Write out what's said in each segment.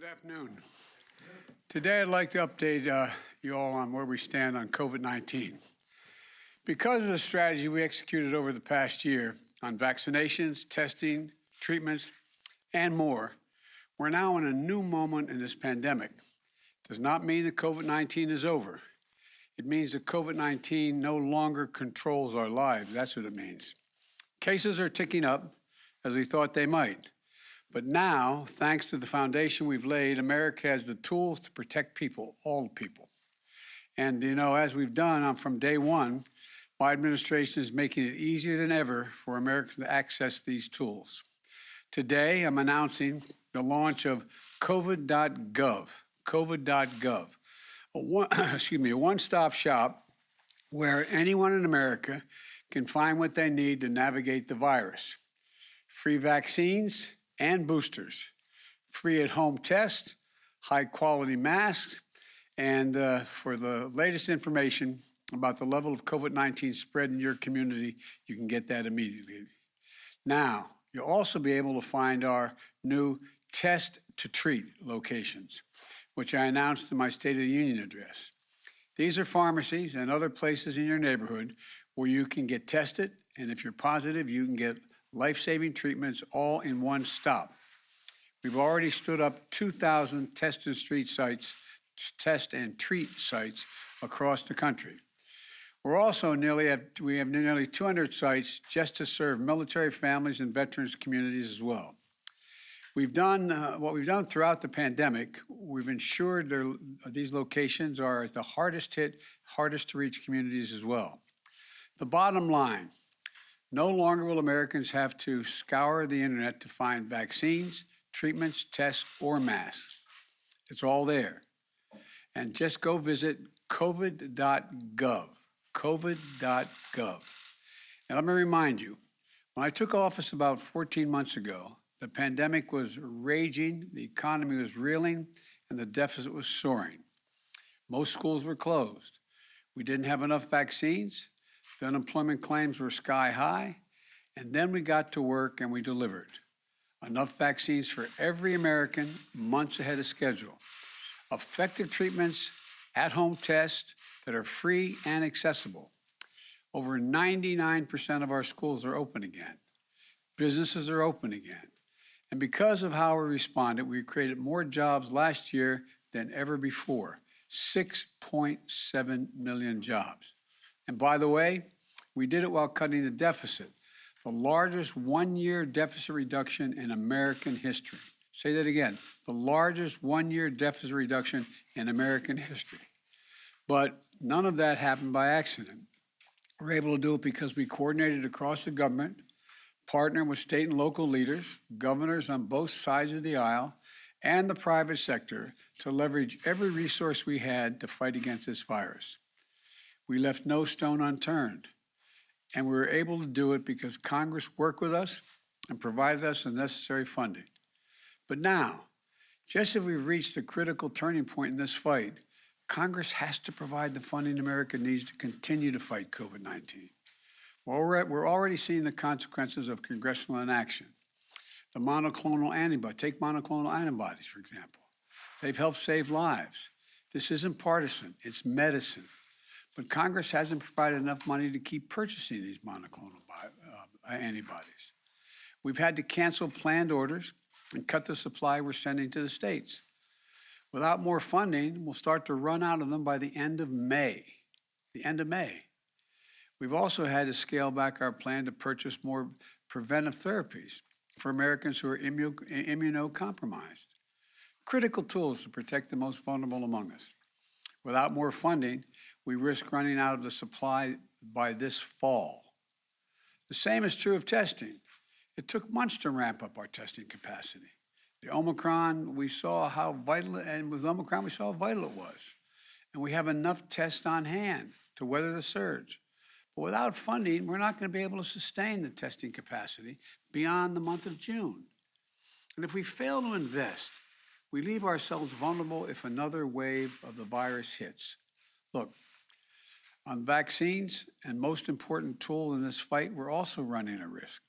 Afternoon. Today I'd like to update you all on where we stand on COVID-19. Because of the strategy we executed over the past year on vaccinations, testing, treatments, and more, we're now in a new moment in this pandemic. Does not mean that COVID-19 is over. It means that COVID-19 no longer controls our lives. That's what it means. Cases are ticking up as we thought they might. But now, thanks to the foundation we've laid, America has the tools to protect people, all people. And, as we've done from day one, my administration is making it easier than ever for Americans to access these tools. Today, I'm announcing the launch of COVID.gov, a one-stop shop where anyone in America can find what they need to navigate the virus. Free vaccines and boosters, free at-home tests, high-quality masks, and for the latest information about the level of COVID-19 spread in your community, you can get that immediately. Now, you'll also be able to find our new Test to Treat locations, which I announced in my State of the Union address. These are pharmacies and other places in your neighborhood where you can get tested, and if you're positive, you can get life-saving treatments all in one stop. We've already stood up 2,000 test and treat sites across the country. We have nearly 200 sites just to serve military families and veterans communities as well. What we've done throughout the pandemic, we've ensured these locations are the hardest hit, hardest to reach communities as well. The bottom line, no longer will Americans have to scour the internet to find vaccines, treatments, tests, or masks. It's all there. And just go visit covid.gov, covid.gov. And let me remind you, when I took office about 14 months ago, the pandemic was raging, the economy was reeling, and the deficit was soaring. Most schools were closed. We didn't have enough vaccines. The unemployment claims were sky high, and then we got to work and we delivered. Enough vaccines for every American months ahead of schedule. Effective treatments, at-home tests that are free and accessible. Over 99% of our schools are open again. Businesses are open again. And because of how we responded, we created more jobs last year than ever before, 6.7 million jobs. And by the way, we did it while cutting the deficit, the largest one-year deficit reduction in American history. Say that again, the largest one-year deficit reduction in American history. But none of that happened by accident. We're able to do it because we coordinated across the government, partnered with state and local leaders, governors on both sides of the aisle, and the private sector to leverage every resource we had to fight against this virus. We left no stone unturned, and we were able to do it because Congress worked with us and provided us the necessary funding. But now, just as we've reached a critical turning point in this fight, Congress has to provide the funding America needs to continue to fight COVID-19. We're already seeing the consequences of congressional inaction. Take monoclonal antibodies, for example. They've helped save lives. This isn't partisan, it's medicine. But Congress hasn't provided enough money to keep purchasing these monoclonal antibodies. We've had to cancel planned orders and cut the supply we're sending to the states. Without more funding, we'll start to run out of them by the end of May. We've also had to scale back our plan to purchase more preventive therapies for Americans who are immunocompromised. Critical tools to protect the most vulnerable among us. Without more funding, we risk running out of the supply by this fall. The same is true of testing. It took months to ramp up our testing capacity. The Omicron, we saw how vital it was. And we have enough tests on hand to weather the surge. But without funding, we're not going to be able to sustain the testing capacity beyond the month of June. And if we fail to invest, we leave ourselves vulnerable if another wave of the virus hits. Look, on vaccines, and most important tool in this fight, we're also running a risk.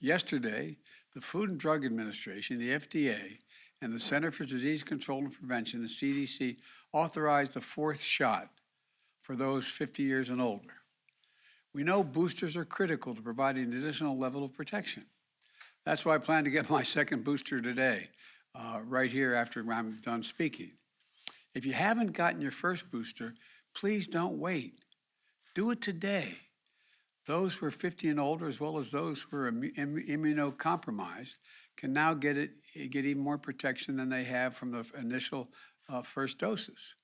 Yesterday, the Food and Drug Administration, the FDA, and the Center for Disease Control and Prevention, the CDC, authorized the fourth shot for those 50 years and older. We know boosters are critical to providing an additional level of protection. That's why I plan to get my second booster today, right here after I'm done speaking. If you haven't gotten your first booster, please don't wait. Do it today. Those who are 50 and older, as well as those who are immunocompromised, can now get even more protection than they have from the initial first doses.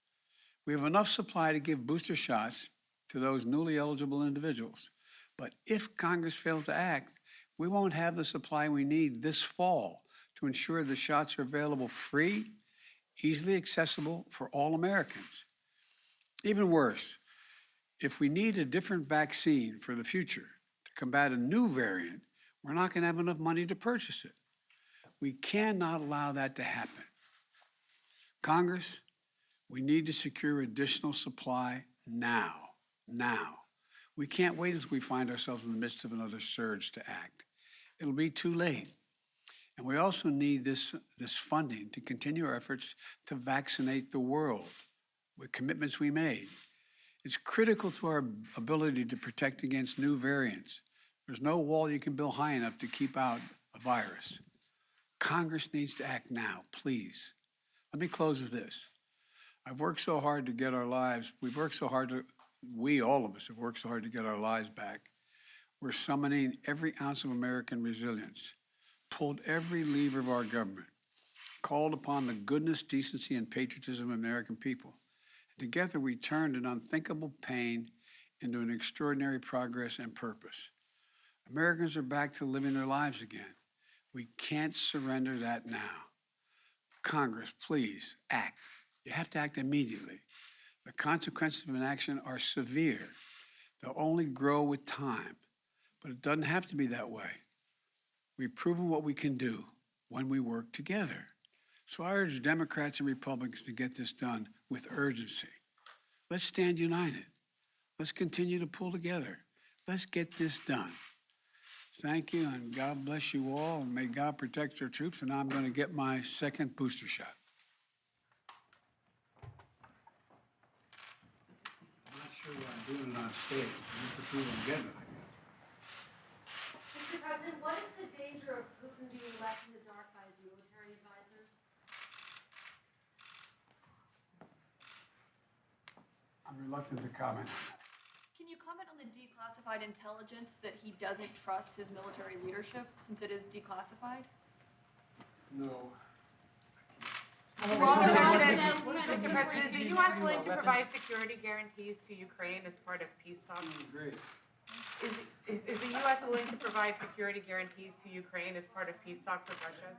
We have enough supply to give booster shots to those newly eligible individuals. But if Congress fails to act, we won't have the supply we need this fall to ensure the shots are available free, easily accessible for all Americans. Even worse, if we need a different vaccine for the future to combat a new variant, we're not going to have enough money to purchase it. We cannot allow that to happen. Congress, we need to secure additional supply now. We can't wait until we find ourselves in the midst of another surge to act. It'll be too late. And we also need this funding to continue our efforts to vaccinate the world with commitments we made. It's critical to our ability to protect against new variants. There's no wall you can build high enough to keep out a virus. Congress needs to act now, please. Let me close with this. I've worked so hard to get our lives, all of us have worked so hard to get our lives back. We're summoning every ounce of American resilience, pulled every lever of our government, called upon the goodness, decency, and patriotism of American people. Together, we turned an unthinkable pain into an extraordinary progress and purpose. Americans are back to living their lives again. We can't surrender that now. Congress, please act. You have to act immediately. The consequences of inaction are severe. They'll only grow with time, but it doesn't have to be that way. We've proven what we can do when we work together. So I urge Democrats and Republicans to get this done with urgency. Let's stand united. Let's continue to pull together. Let's get this done. Thank you, and God bless you all, and may God protect our troops. And now I'm going to get my second booster shot. I'm not sure why I'm doing it on stage. Just to prove I'm getting it, I guess. Mr. President, what is the danger of Putin being left in the dark by his military advisors? I'm reluctant to comment on that. Can you comment on the declassified intelligence that he doesn't trust his military leadership since it is declassified? No. Mr. President, is the U.S. willing to provide security guarantees to Ukraine as part of peace talks? Great. Is the U.S. willing to provide security guarantees to Ukraine as part of peace talks with Russia?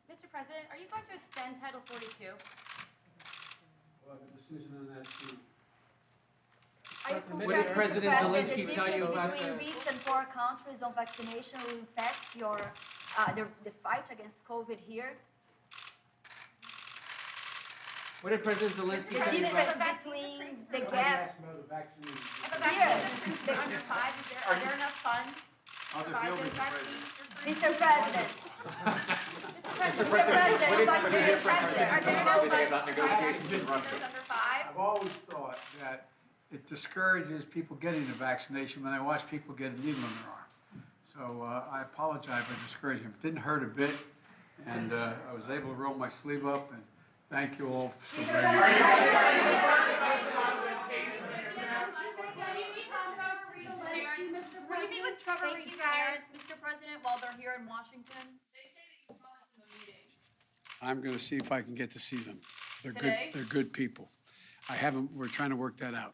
Mr. President, are you going to extend Title 42? We'll have a decision on that soon. What did President Zelensky tell you about between rich and poor countries on vaccination will impact the fight against COVID here? What did President Zelensky The tell you about? difference between the gap About the vaccine. here. Under 5, are there enough funds to provide those vaccines for free? Mr. President. Mr. President, what did Are there enough funds about to provide negotiations vaccines in for Russia? those under 5? I've always thought that it discourages people getting the vaccination when they watch people get a needle in their arm. So I apologize for discouraging them. It didn't hurt a bit, and I was able to roll my sleeve up, and thank you all for very much. Will you meet with Trevor Reed's parents, Mr. President, while they're here in Washington? They say that you promised them a meeting. I'm going to see if I can get to see them. They're Today? good. They're good people. We're trying to work that out.